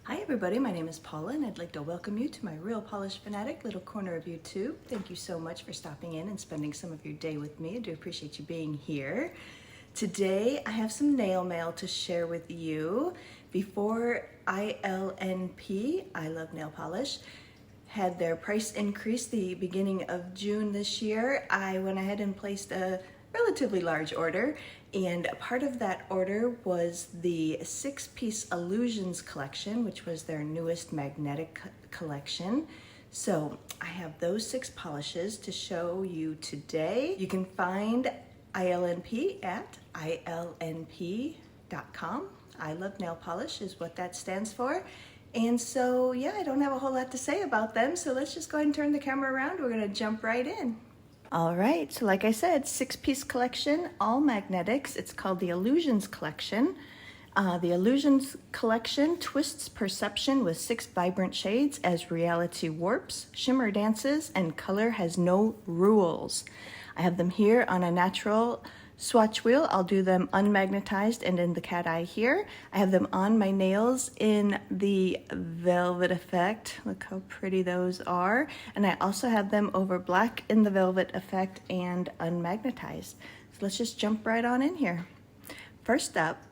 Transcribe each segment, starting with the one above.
Hi everybody, my name is Paula and I'd like to welcome you to my Real Polish Fanatic little corner of YouTube. Thank you so much for stopping in and spending some of your day with me. I do appreciate you being here. Today I have some nail mail to share with you. Before ILNP, I Love Nail Polish, had their price increase the beginning of June this year, I went ahead and placed a relatively large order, and a part of that order was the 6-piece Illusions Collection, which was their newest magnetic collection. So I have those 6 polishes to show you today. You can find ILNP at ilnp.com. I Love Nail Polish is what that stands for. And so, yeah, I don't have a whole lot to say about them, so let's just go ahead and turn the camera around. We're gonna jump right in. All right, so like I said, 6-piece collection, all magnetics. It's called the Illusions Collection. The Illusions Collection twists perception with 6 vibrant shades as reality warps, shimmer dances, and color has no rules. I have them here on a natural swatch wheel. I'll do them unmagnetized and in the cat eye here. I have them on my nails in the velvet effect. Look how pretty those are. And I also have them over black in the velvet effect and unmagnetized. So let's just jump right on in here. First up,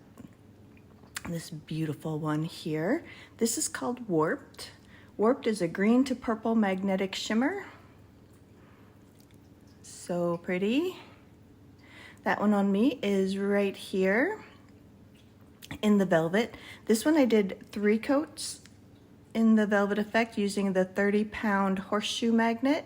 this beautiful one here. This is called Warped. Warped is a green to purple magnetic shimmer. So pretty. That one on me is right here in the velvet. This one I did 3 coats in the velvet effect using the 30-pound horseshoe magnet.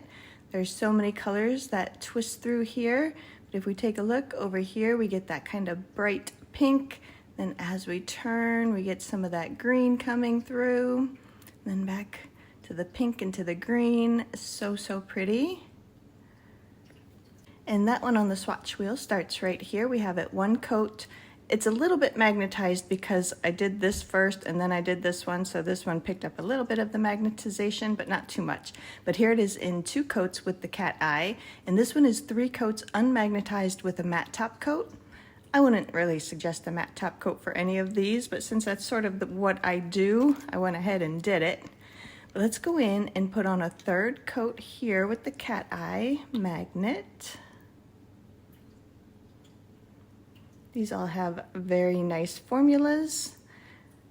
There's so many colors that twist through here. But if we take a look over here, we get that kind of bright pink. Then as we turn, we get some of that green coming through. Then back to the pink and to the green. So, so pretty. And that one on the swatch wheel starts right here. We have it 1 coat. It's a little bit magnetized because I did this first and then I did this one. So this one picked up a little bit of the magnetization, but not too much. But here it is in 2 coats with the cat eye. And this one is 3 coats unmagnetized with a matte top coat. I wouldn't really suggest a matte top coat for any of these, but since that's sort of what I do, I went ahead and did it. But let's go in and put on a 3rd coat here with the cat eye magnet. These all have very nice formulas.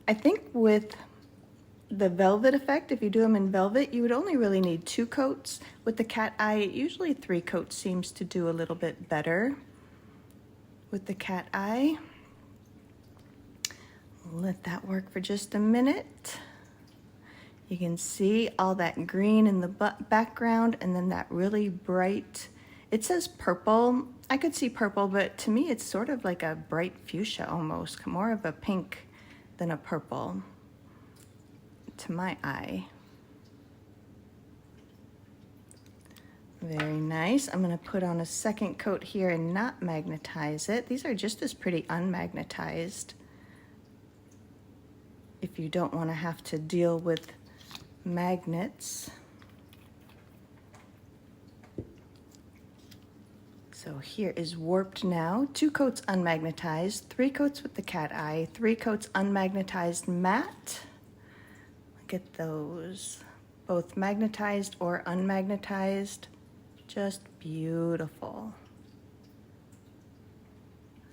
I think with the velvet effect, if you do them in velvet, you would only really need 2 coats. With the cat eye, usually 3 coats seems to do a little bit better with the cat eye. Let that work for just a minute. You can see all that green in the background and then that really bright, it says purple. I could see purple, but to me it's sort of like a bright fuchsia almost, more of a pink than a purple to my eye. Very nice. I'm going to put on a 2nd coat here and not magnetize it. These are just as pretty unmagnetized if you don't want to have to deal with magnets. So here is Warped now. 2 coats unmagnetized, 3 coats with the cat eye, 3 coats unmagnetized matte. Look at those, both magnetized or unmagnetized. Just beautiful.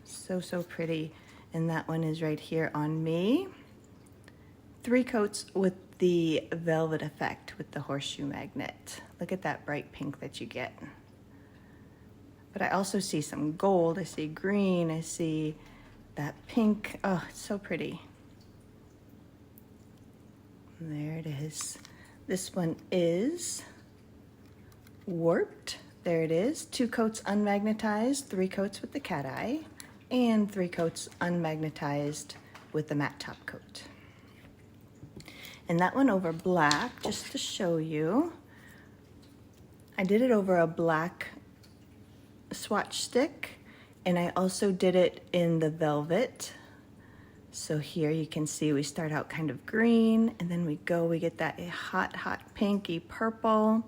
So, so pretty. And that one is right here on me. 3 coats with the velvet effect with the horseshoe magnet. Look at that bright pink that you get. But I also see some gold, I see green, I see that pink. Oh, it's so pretty. There it is. This one is Warped. There it is. 2 coats unmagnetized, 3 coats with the cat eye, and 3 coats unmagnetized with the matte top coat. And that one over black, just to show you. I did it over a black swatch stick, and I also did it in the velvet. So here you can see we start out kind of green, and then we get that hot, hot pinky purple.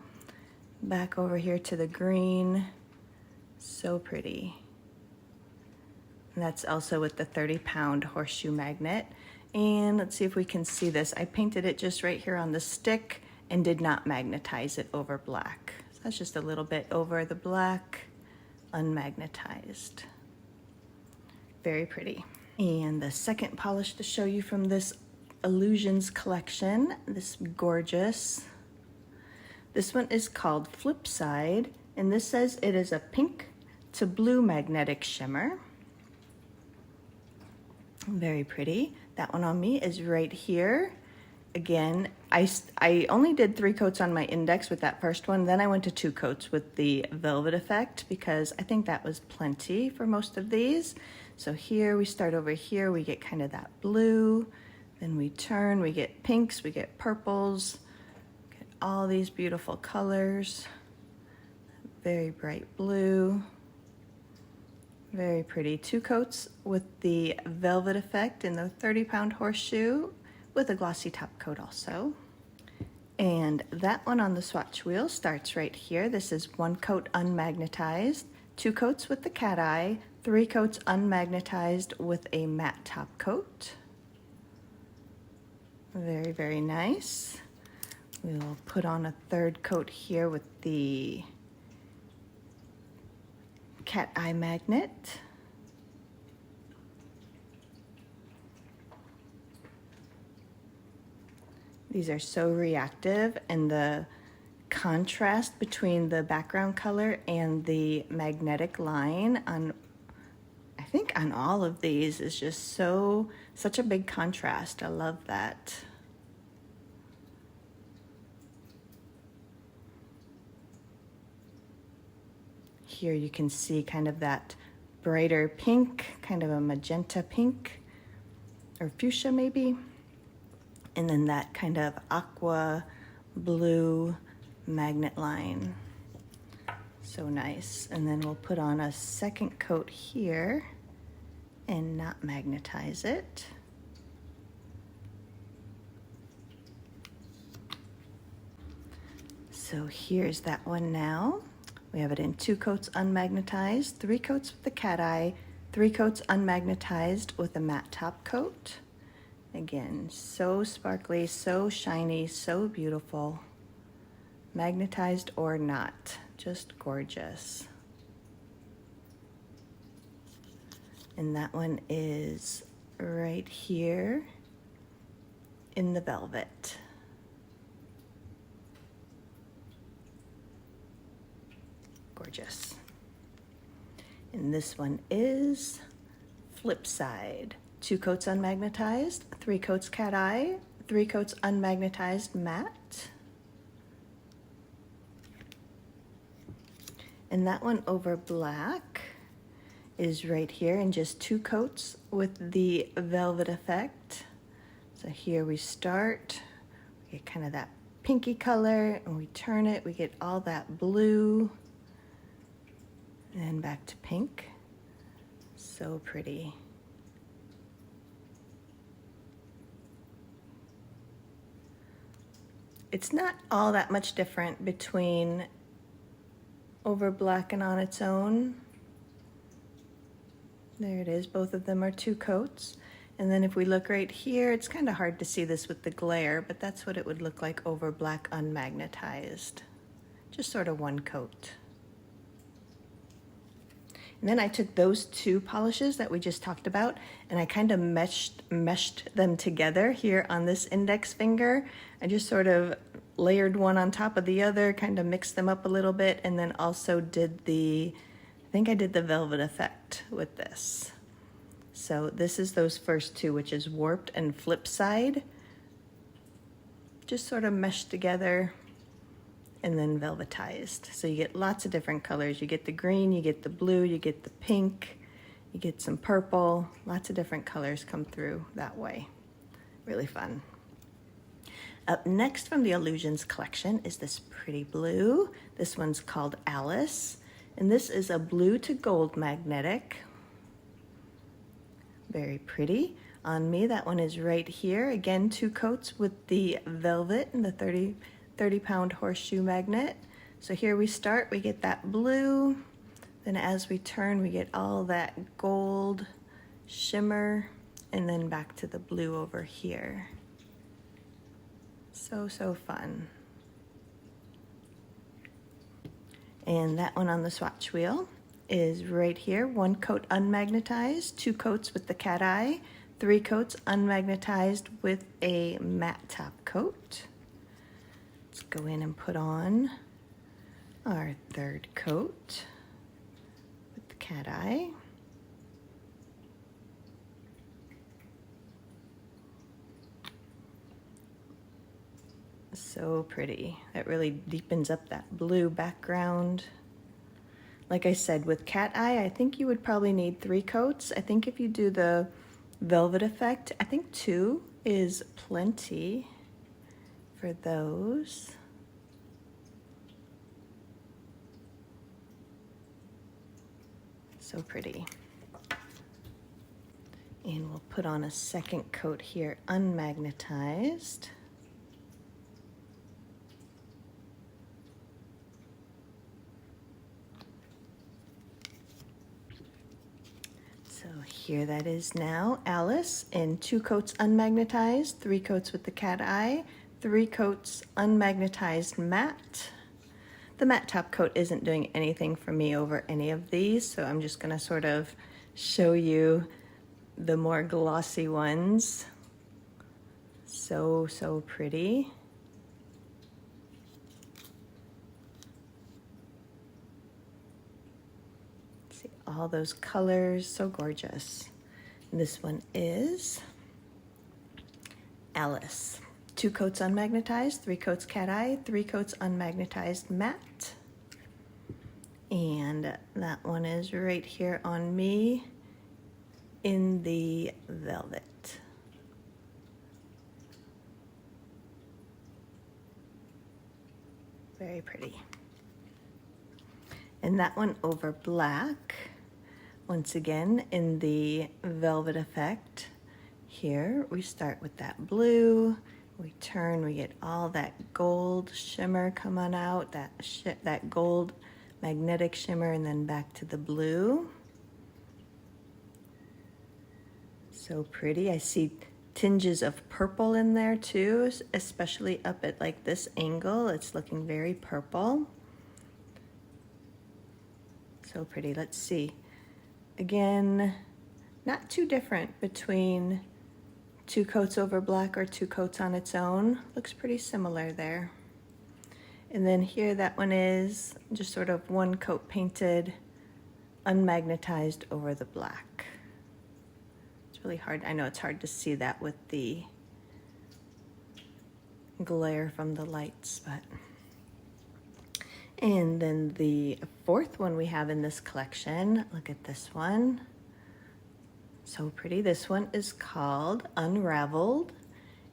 Back over here to the green. So pretty. And that's also with the 30-pound horseshoe magnet. And let's see if we can see this. I painted it just right here on the stick and did not magnetize it over black. So that's just a little bit over the black, unmagnetized. Very pretty. And the second polish to show you from this Illusions collection, this gorgeous. This one is called Flipside, and this says it is a pink to blue magnetic shimmer. Very pretty. That one on me is right here. Again, I only did 3 coats on my index with that first one. Then I went to 2 coats with the velvet effect because I think that was plenty for most of these. So here we start over here, we get kind of that blue. Then we turn, we get pinks, we get purples, get all these beautiful colors. Very bright blue. Very pretty. 2 coats with the velvet effect in the 30-pound horseshoe with a glossy top coat also. And that one on the swatch wheel starts right here. This is 1 coat unmagnetized, 2 coats with the cat eye, 3 coats unmagnetized with a matte top coat. Very, very nice. We'll put on a 3rd coat here with the cat eye magnet. These are so reactive, and the contrast between the background color and the magnetic line on, I think on all of these, is just such a big contrast. I love that. Here you can see kind of that brighter pink, kind of a magenta pink, or fuchsia maybe. And then that kind of aqua blue magnet line. So nice. And then we'll put on a 2nd coat here and not magnetize it. So here's that one now. We have it in 2 coats unmagnetized, 3 coats with the cat eye, 3 coats unmagnetized with a matte top coat. Again, so sparkly, so shiny, so beautiful. Magnetized or not, just gorgeous. And that one is right here in the velvet. Gorgeous. And this one is Flipside. 2 coats unmagnetized, 3 coats cat eye, 3 coats unmagnetized matte. And that one over black is right here in just 2 coats with the velvet effect. So here we start, we get kind of that pinky color, and we turn it, we get all that blue, and then back to pink. So pretty. It's not all that much different between over black and on its own. There it is, both of them are 2 coats. And then if we look right here, it's kind of hard to see this with the glare, but that's what it would look like over black unmagnetized. Just sort of 1 coat. And then I took those 2 polishes that we just talked about, and I kind of meshed them together here on this index finger. I just sort of layered one on top of the other, kind of mixed them up a little bit, and then also did I think I did the velvet effect with this. So this is those first 2, which is Warped and Flipside. Just sort of meshed together and then velvetized. So you get lots of different colors. You get the green, you get the blue, you get the pink, you get some purple, lots of different colors come through that way. Really fun. Up next from the Illusions collection is this pretty blue. This one's called Alice, and this is a blue to gold magnetic. Very pretty. On me, that one is right here. Again, 2 coats with the velvet and the 30-pound horseshoe magnet. So here we start, we get that blue, then as we turn, we get all that gold shimmer and then back to the blue over here. So, so fun. And that one on the swatch wheel is right here. 1 coat unmagnetized, 2 coats with the cat eye, 3 coats unmagnetized with a matte top coat. Let's go in and put on our 3rd coat with the cat eye. So pretty. That really deepens up that blue background. Like I said, with cat eye, I think you would probably need 3 coats. I think if you do the velvet effect, I think 2 is plenty for those. So pretty. And we'll put on a 2nd coat here, unmagnetized. So here that is now, Alice in 2 coats unmagnetized, 3 coats with the cat eye, 3 coats unmagnetized matte. The matte top coat isn't doing anything for me over any of these, so I'm just gonna sort of show you the more glossy ones. So, so pretty. See all those colors, so gorgeous. And this one is Alice. 2 coats unmagnetized, 3 coats cat eye, 3 coats unmagnetized matte. And that one is right here on me in the velvet. Very pretty. And that one over black, once again in the velvet effect. Here we start with that blue, we turn, we get all that gold shimmer coming out, that gold magnetic shimmer, and then back to the blue. So pretty. I see tinges of purple in there too, especially up at like this angle. It's looking very purple. So pretty. Let's see. Again, not too different between 2 coats over black or 2 coats on its own. Looks pretty similar there. And then here that one is just sort of 1 coat painted, unmagnetized over the black. It's really hard. I know it's hard to see that with the glare from the lights, but. And then the 4th one we have in this collection, look at this one. So pretty. This one is called Unraveled,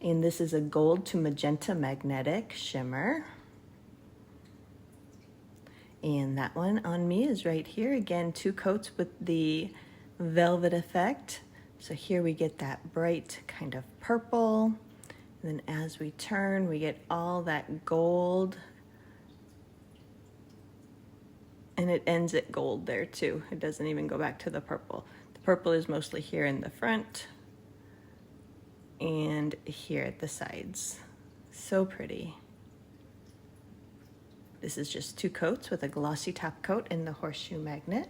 and this is a gold to magenta magnetic shimmer. And that one on me is right here. Again, 2 coats with the velvet effect. So here we get that bright kind of purple. And then as we turn, we get all that gold. And it ends at gold there too. It doesn't even go back to the purple. The purple is mostly here in the front and here at the sides. So pretty. This is just 2 coats with a glossy top coat and the horseshoe magnet.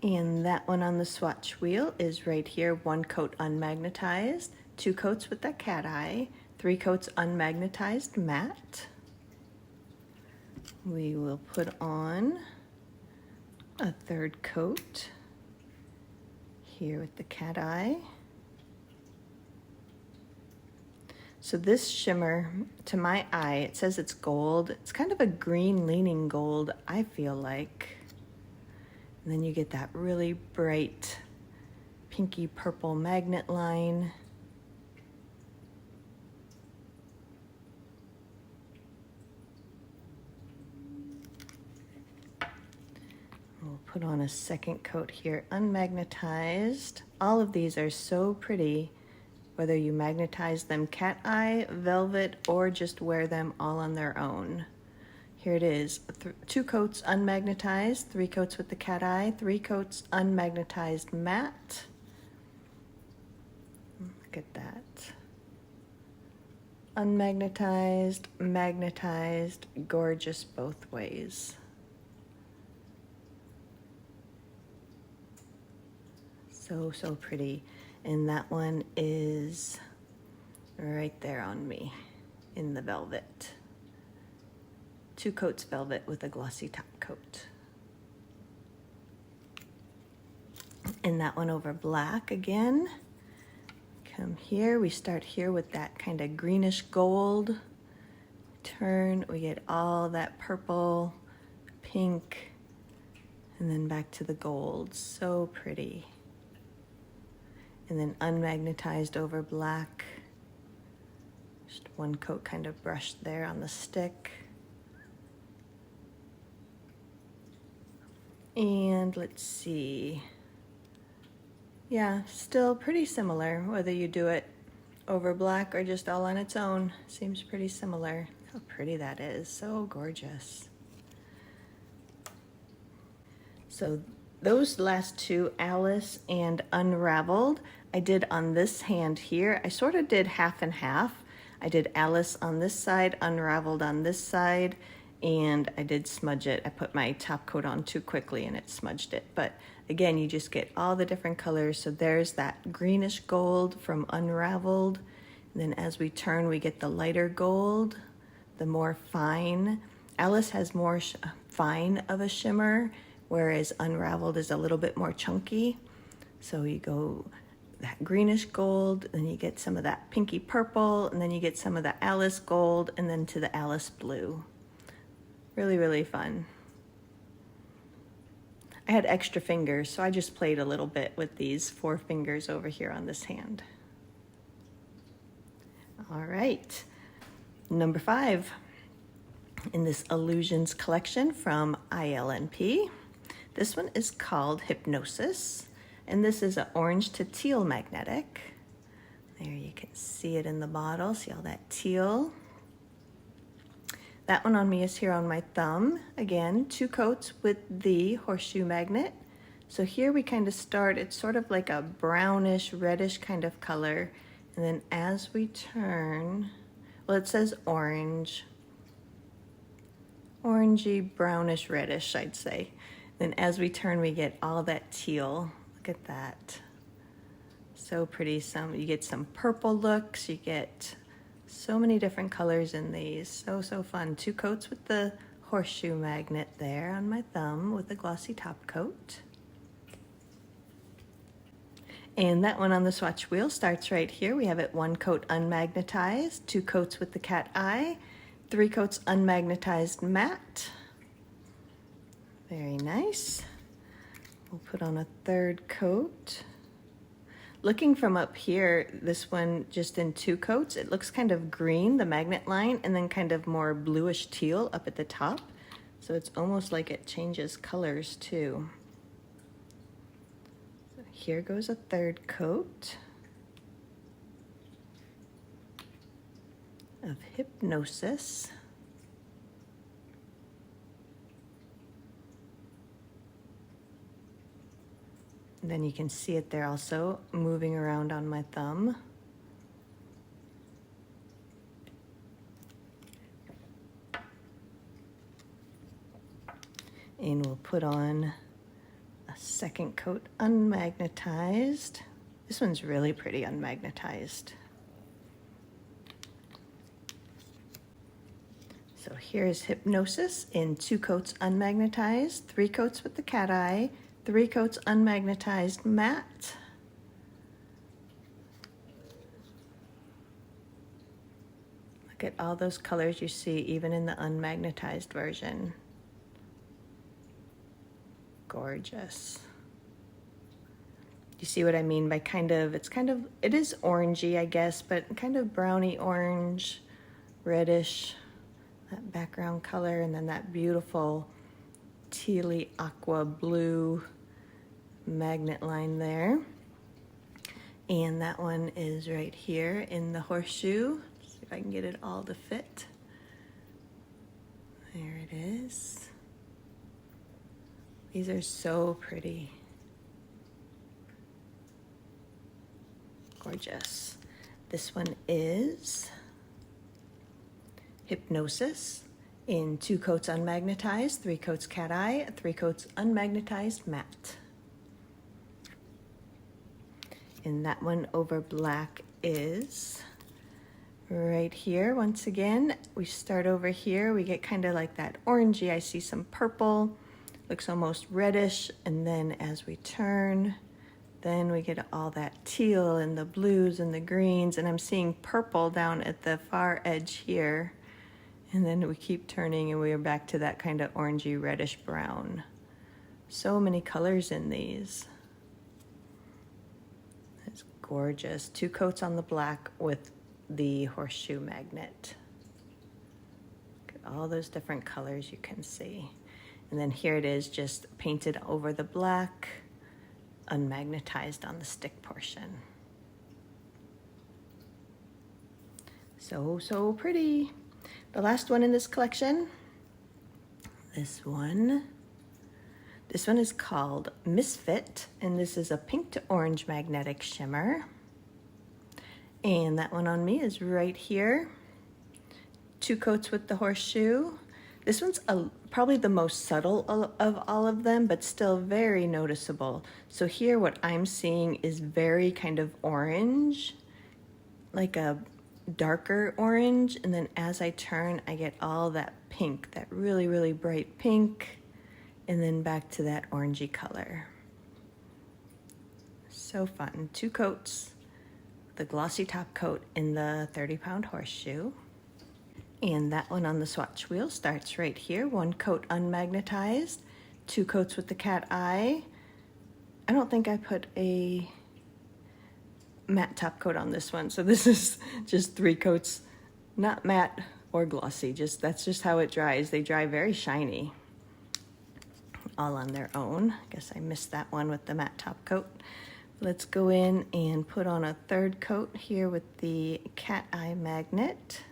And that one on the swatch wheel is right here, 1 coat unmagnetized, 2 coats with that cat eye, 3 coats unmagnetized matte. We will put on a 3rd coat here with the cat eye. So this shimmer, to my eye, it says it's gold. It's kind of a green leaning gold, I feel like. And then you get that really bright pinky purple magnet line. We'll put on a 2nd coat here, unmagnetized. All of these are so pretty, whether you magnetize them cat eye, velvet, or just wear them all on their own. Here it is, 2 coats unmagnetized, 3 coats with the cat eye, 3 coats unmagnetized matte. Look at that. Unmagnetized, magnetized, gorgeous both ways. So, so pretty. And that one is right there on me in the velvet. 2 coats velvet with a glossy top coat. And that one over black again. Come here, we start here with that kind of greenish gold. Turn, we get all that purple, pink, and then back to the gold. So pretty. And then unmagnetized over black. Just 1 coat kind of brushed there on the stick. And let's see. Yeah, still pretty similar, whether you do it over black or just all on its own. Seems pretty similar. How pretty that is, so gorgeous. So those last 2, Alice and Unraveled, I did on this hand here. I sort of did half and half. I did Alice on this side, Unraveled on this side, and I did smudge it. I put my top coat on too quickly and it smudged it. But again, you just get all the different colors. So there's that greenish gold from Unraveled. And then as we turn, we get the lighter gold, the more fine. Alice has more fine of a shimmer, whereas Unraveled is a little bit more chunky. So you go that greenish gold, then you get some of that pinky purple, and then you get some of the Alice gold, and then to the Alice blue. Really, really fun. I had extra fingers, so I just played a little bit with these 4 fingers over here on this hand. All right, number 5 in this Illusions collection from ILNP. This one is called Hypnosis, and this is an orange to teal magnetic. There, you can see it in the bottle. See all that teal? That one on me is here on my thumb. Again, 2 coats with the horseshoe magnet. So here we kind of start, it's sort of like a brownish, reddish kind of color. And then as we turn, well, it says orange. Orangey, brownish, reddish, I'd say. Then as we turn, we get all that teal. Look at that. So pretty. You get some purple looks, you get so many different colors in these. So, so fun. 2 coats with the horseshoe magnet there on my thumb with a glossy top coat. And that one on the swatch wheel starts right here. We have it 1 coat unmagnetized, 2 coats with the cat eye, 3 coats unmagnetized matte. Very nice. We'll put on a 3rd coat. Looking from up here, this one just in 2 coats, it looks kind of green, the magnet line, and then kind of more bluish teal up at the top. So it's almost like it changes colors too. So here goes a 3rd coat of Hypnosis. And then you can see it there also moving around on my thumb. And we'll put on a 2nd coat unmagnetized. This one's really pretty unmagnetized. So here's Hypnosis in 2 coats unmagnetized, 3 coats with the cat eye, 3 coats unmagnetized matte. Look at all those colors you see even in the unmagnetized version. Gorgeous. You see what I mean by it is orangey, I guess, but kind of browny orange, reddish, that background color, and then that beautiful tealy aqua blue magnet line there. And that one is right here in the horseshoe. See if I can get it all to fit. There it is. These are so pretty. Gorgeous. This one is Hypnosis in 2 coats unmagnetized, 3 coats cat eye, 3 coats unmagnetized matte. And that one over black is right here. Once again, we start over here. We get kind of like that orangey. I see some purple, looks almost reddish. And then as we turn, then we get all that teal and the blues and the greens. And I'm seeing purple down at the far edge here. And then we keep turning and we are back to that kind of orangey reddish brown. So many colors in these. That's gorgeous. 2 coats on the black with the horseshoe magnet. Look at all those different colors you can see. And then here it is just painted over the black, unmagnetized on the stick portion. So, so pretty. The last one in this collection, this one is called Misfit, and this is a pink to orange magnetic shimmer. And that one on me is right here. 2 coats with the horseshoe. This one's probably the most subtle of all of them, but still very noticeable. So here what I'm seeing is very kind of orange, like a darker orange, and then as I turn I get all that pink, that really, really bright pink, and then back to that orangey color. So fun. 2 coats, the glossy top coat in the 30-pound horseshoe. And that one on the swatch wheel starts right here. 1 coat unmagnetized, 2 coats with the cat eye. I don't think I put a matte top coat on this one, so this is just 3 coats, not matte or glossy, that's just how it dries. They dry very shiny all on their own. I guess I missed that one with the matte top coat. Let's go in and put on a 3rd coat here with the cat eye magnet.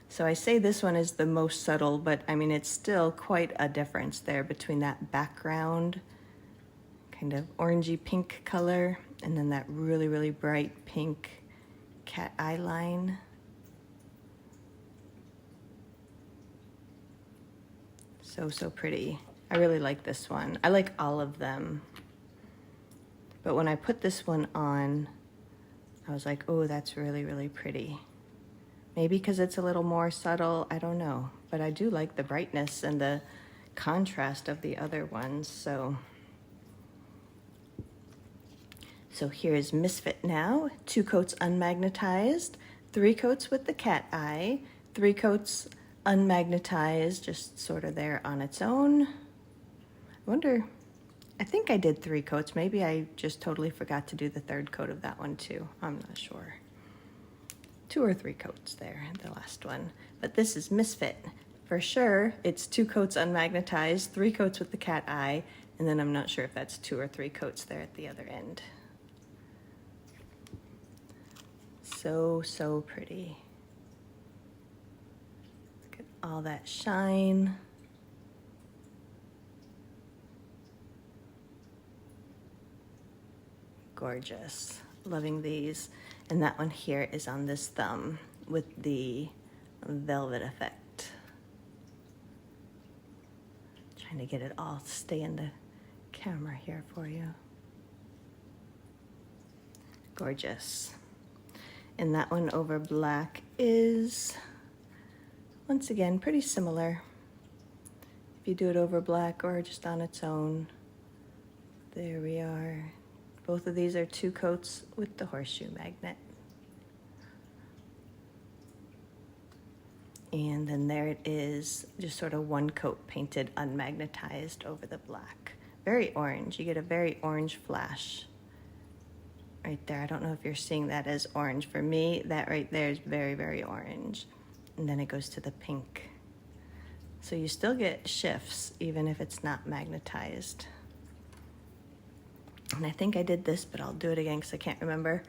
So I say this one is the most subtle, but I mean it's still quite a difference there between that background kind of orangey pink color and then that really, really bright pink cat eye line. So, so pretty. I really like this one. I like all of them. But when I put this one on, I was like, oh, that's really, really pretty. Maybe because it's a little more subtle, I don't know. But I do like the brightness and the contrast of the other ones, so here's Misfit now. 2 coats unmagnetized, 3 coats with the cat eye, 3 coats unmagnetized, just sort of there on its own. I think I did 3 coats. Maybe I just totally forgot to do the 3rd coat of that one too. I'm not sure. 2 or 3 coats there, the last one. But this is Misfit. For sure, it's 2 coats unmagnetized, 3 coats with the cat eye, and then I'm not sure if that's 2 or 3 coats there at the other end. So, so pretty. Look at all that shine. Gorgeous. Loving these. And that one here is on this thumb with the velvet effect. Trying to get it all to stay in the camera here for you. Gorgeous. And that one over black is, once again, pretty similar. If you do it over black or just on its own, there we are. Both of these are 2 coats with the horseshoe magnet. And then there it is, just sort of 1 coat painted unmagnetized over the black. Very orange, you get a very orange flash right there. I don't know if you're seeing that as orange. For me, that right there is very, very orange. And then it goes to the pink. So you still get shifts even if it's not magnetized. And I think I did this, but I'll do it again because I can't remember.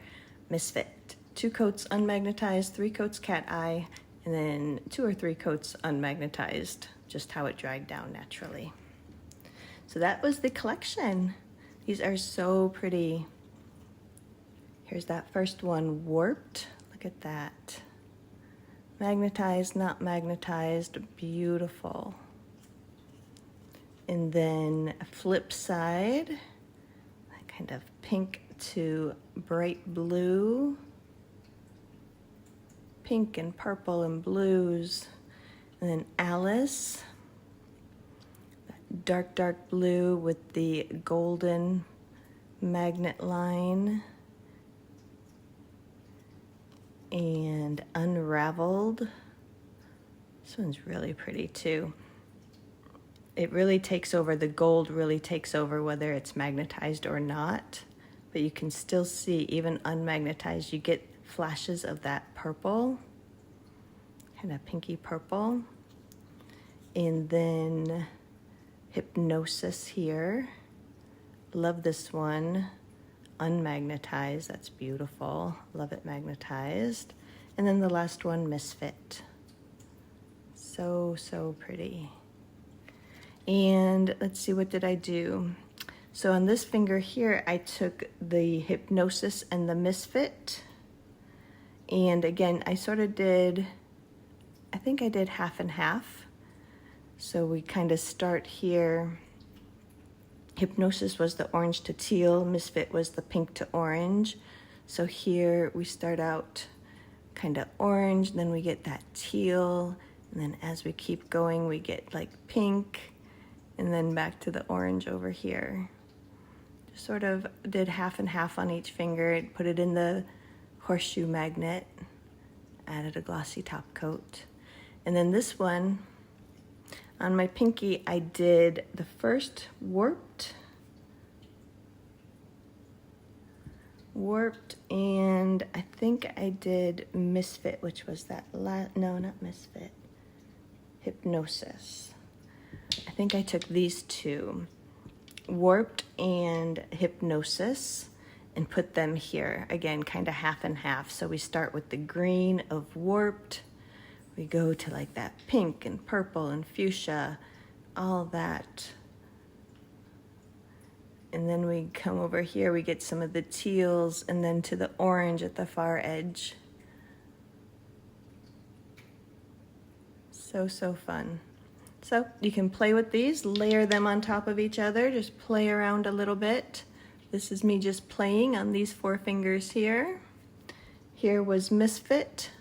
Misfit. 2 coats unmagnetized, 3 coats cat eye, and then 2 or 3 coats unmagnetized, just how it dried down naturally. So that was the collection. These are so pretty. Here's that first one, warped. Look at that. Magnetized, not magnetized, beautiful. And then a flip side, that kind of pink to bright blue. Pink and purple and blues. And then Alice, that dark, dark blue with the golden magnet line. And Unraveled. This one's really pretty too. It really takes over, the gold really takes over whether it's magnetized or not. But you can still see, even unmagnetized, you get flashes of that purple, kind of pinky purple. And then Hypnosis here. Love this one. Unmagnetized, that's beautiful. Love it magnetized. And then the last one, Misfit. So, so pretty. And let's see, what did I do? So on this finger here, I took the Hypnosis and the Misfit. And again, I sort of did, I think I did half and half. So we kind of start here. Hypnosis was the orange to teal, Misfit was the pink to orange. So here we start out kind of orange, then we get that teal, and then as we keep going, we get like pink, and then back to the orange over here. Just sort of did half and half on each finger, put it in the horseshoe magnet, added a glossy top coat. And then this one, on my pinky, I did the first warped, and I think I did Misfit, which was that no, not Misfit, Hypnosis. I think I took these two, warped and Hypnosis, and put them here. Again, kind of half and half. So we start with the green of warped, we go to like that pink and purple and fuchsia, all that. And then we come over here, we get some of the teals, and then to the orange at the far edge. So, so fun. So you can play with these, layer them on top of each other, just play around a little bit. This is me just playing on these 4 fingers here. Here was Misfit.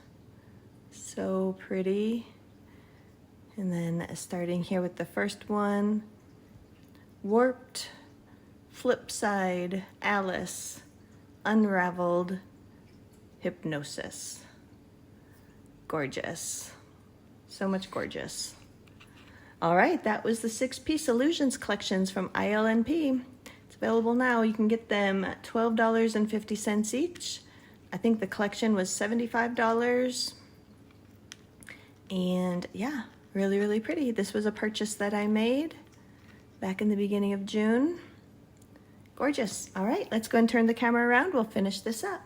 So pretty. And then starting here with the first one, warped, flip side, Alice, Unraveled, Hypnosis. Gorgeous. So much gorgeous. All right, that was the 6-piece Illusions collections from ILNP. It's available now. You can get them at $12.50 each. I think the collection was $75. And yeah, really, really pretty. This was a purchase that I made back in the beginning of June. Gorgeous. All right, let's go and turn the camera around. We'll finish this up.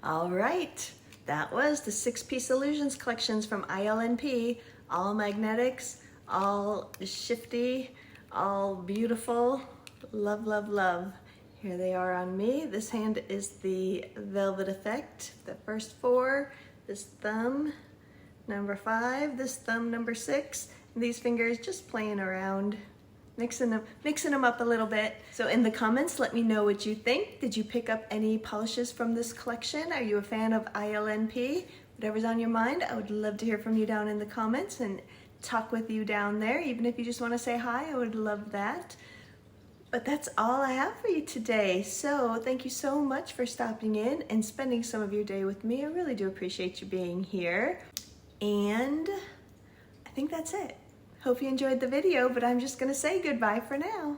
All right, that was the 6-piece Illusions collections from ILNP. All magnetics, all shifty, all beautiful. Love, love, love. Here they are on me. This hand is the Velvet Effect, the first 4, this thumb, number 5, this thumb, number 6, and these fingers just playing around, mixing them up a little bit. So in the comments, let me know what you think. Did you pick up any polishes from this collection? Are you a fan of ILNP? Whatever's on your mind, I would love to hear from you down in the comments and talk with you down there. Even if you just want to say hi, I would love that. But that's all I have for you today. So thank you so much for stopping in and spending some of your day with me. I really do appreciate you being here. And I think that's it. Hope you enjoyed the video, but I'm just gonna say goodbye for now.